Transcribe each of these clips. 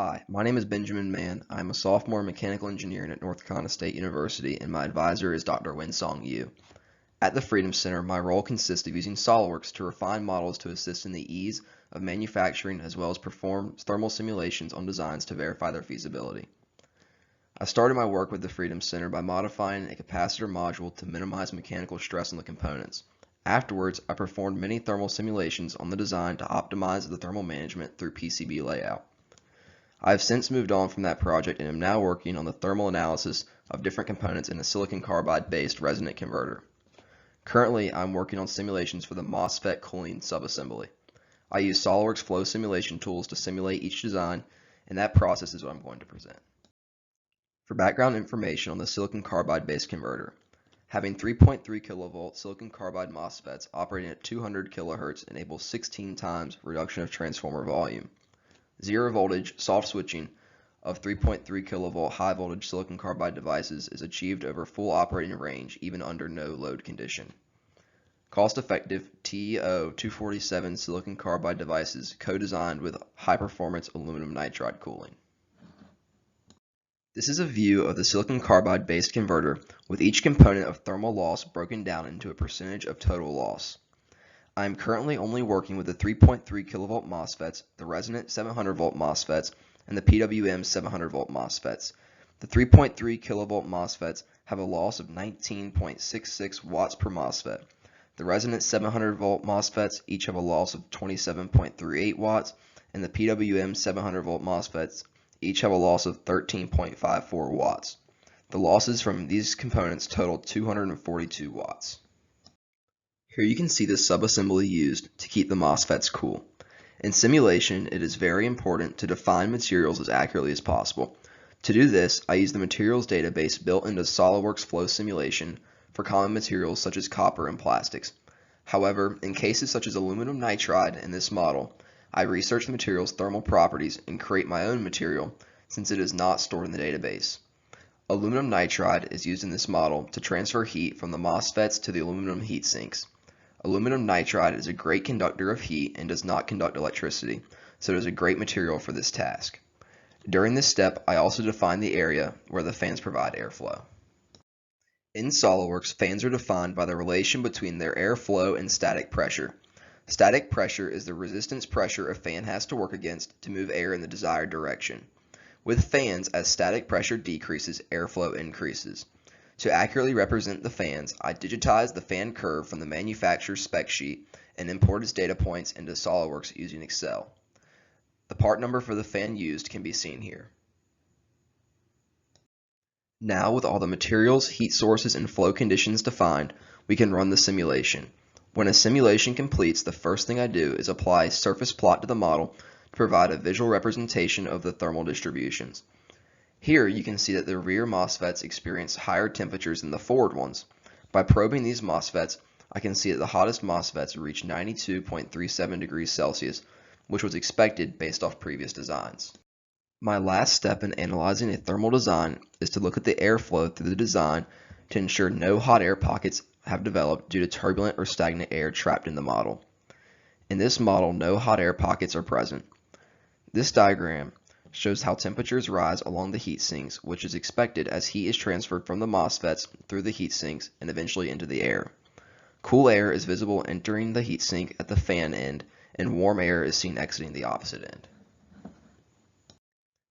Hi, my name is Benjamin Mann. I'm a sophomore in mechanical engineering at North Carolina State University, and my advisor is Dr. Winsong Yu. At the Freedom Center, my role consists of using SOLIDWORKS to refine models to assist in the ease of manufacturing as well as perform thermal simulations on designs to verify their feasibility. I started my work with the Freedom Center by modifying a capacitor module to minimize mechanical stress on the components. Afterwards, I performed many thermal simulations on the design to optimize the thermal management through PCB layout. I have since moved on from that project and am now working on the thermal analysis of different components in a silicon carbide-based resonant converter. Currently, I'm working on simulations for the MOSFET cooling subassembly. I use SOLIDWORKS flow simulation tools to simulate each design, and that process is what I'm going to present. For background information on the silicon carbide-based converter, having 3.3 kilovolt silicon carbide MOSFETs operating at 200 kilohertz enables 16 times reduction of transformer volume. Zero voltage soft switching of 3.3 kilovolt high voltage silicon carbide devices is achieved over full operating range even under no load condition. Cost-effective TO-247 silicon carbide devices co-designed with high-performance aluminum nitride cooling. This is a view of the silicon carbide based converter with each component of thermal loss broken down into a percentage of total loss. I am currently only working with the 3.3 kilovolt MOSFETs, the resonant 700 volt MOSFETs, and the PWM 700 volt MOSFETs. The 3.3 kilovolt MOSFETs have a loss of 19.66 watts per MOSFET. The resonant 700 volt MOSFETs each have a loss of 27.38 watts, and the PWM 700 volt MOSFETs each have a loss of 13.54 watts. The losses from these components total 242 watts. Here you can see the subassembly used to keep the MOSFETs cool. In simulation, it is very important to define materials as accurately as possible. To do this, I use the materials database built into SOLIDWORKS flow simulation for common materials such as copper and plastics. However, in cases such as aluminum nitride in this model, I research the material's thermal properties and create my own material since it is not stored in the database. Aluminum nitride is used in this model to transfer heat from the MOSFETs to the aluminum heat sinks. Aluminum nitride is a great conductor of heat and does not conduct electricity, so it is a great material for this task. During this step, I also define the area where the fans provide airflow. In SOLIDWORKS, fans are defined by the relation between their airflow and static pressure. Static pressure is the resistance pressure a fan has to work against to move air in the desired direction. With fans, as static pressure decreases, airflow increases. To accurately represent the fans, I digitized the fan curve from the manufacturer's spec sheet and imported its data points into SOLIDWORKS using Excel. The part number for the fan used can be seen here. Now, with all the materials, heat sources, and flow conditions defined, we can run the simulation. When a simulation completes, the first thing I do is apply a surface plot to the model to provide a visual representation of the thermal distributions. Here you can see that the rear MOSFETs experience higher temperatures than the forward ones. By probing these MOSFETs, I can see that the hottest MOSFETs reach 92.37 degrees Celsius, which was expected based off previous designs. My last step in analyzing a thermal design is to look at the airflow through the design to ensure no hot air pockets have developed due to turbulent or stagnant air trapped in the model. In this model, no hot air pockets are present. This diagram shows how temperatures rise along the heat sinks, which is expected as heat is transferred from the MOSFETs through the heat sinks and eventually into the air. Cool air is visible entering the heat sink at the fan end, and warm air is seen exiting the opposite end.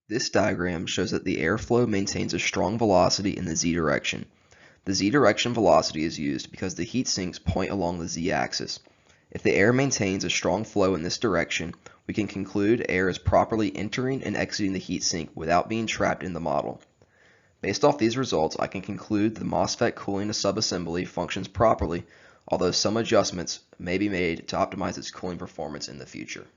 This diagram shows that the airflow maintains a strong velocity in the z direction. The z direction velocity is used because the heat sinks point along the z-axis. If the air maintains a strong flow in this direction, we can conclude air is properly entering and exiting the heat sink without being trapped in the model. Based off these results, I can conclude the MOSFET cooling subassembly functions properly, although some adjustments may be made to optimize its cooling performance in the future.